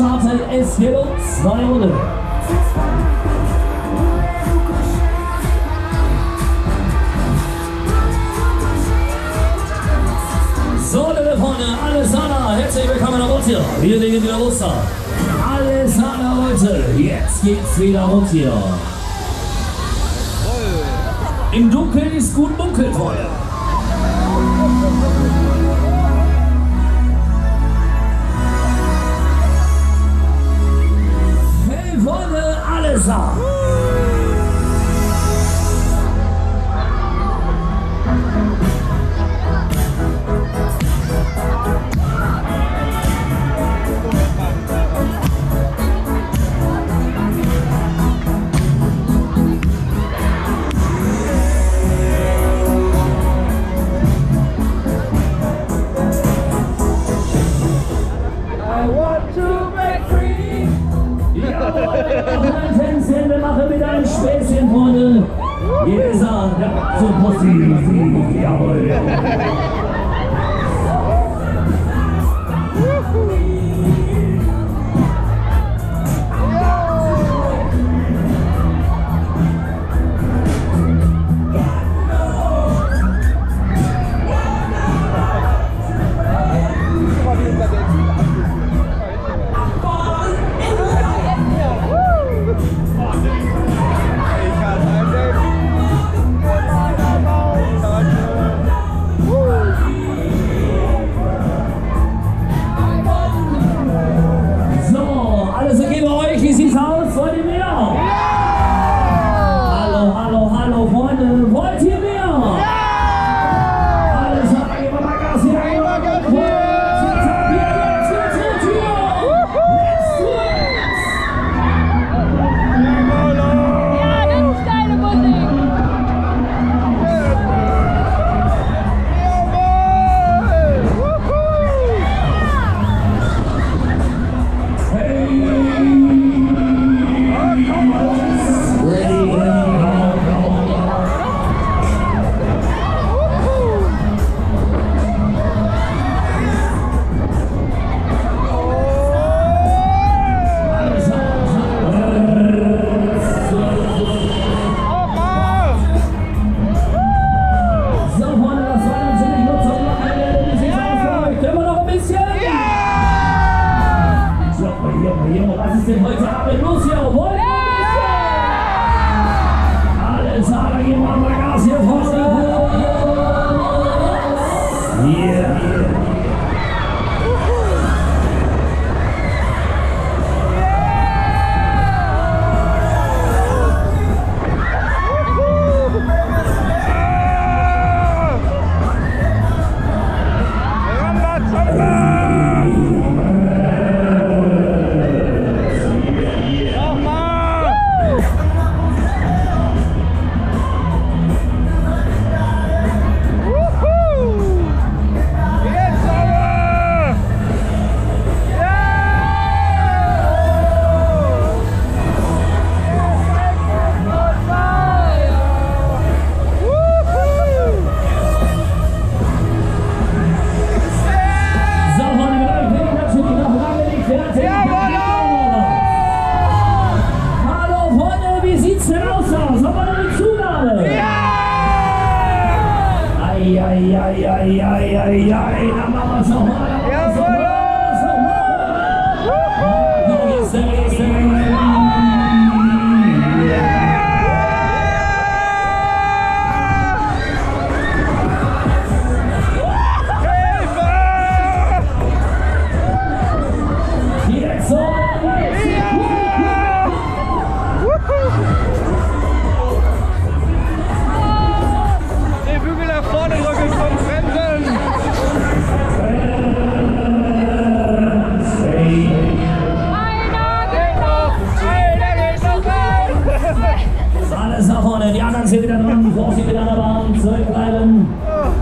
starten. Es geht um 2 Runden. So, liebe Freunde, alles Hanna, herzlich willkommen auf uns hier. Wir legen wieder los da. Alles Hanna heute. Jetzt geht's wieder rund hier. Im Dunkeln ist gut munkeln, Freunde. Hey, Freunde, alles Hanna. Wir machen wieder ein Späßchen, Freunde. Hier ist er, der Octopussy. Jawohl.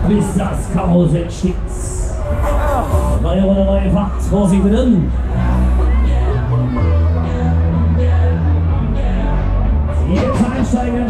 Bis das Karussell steht. Neue Runde, neue Fahrt. Vorsicht drin. Jetzt einsteigen.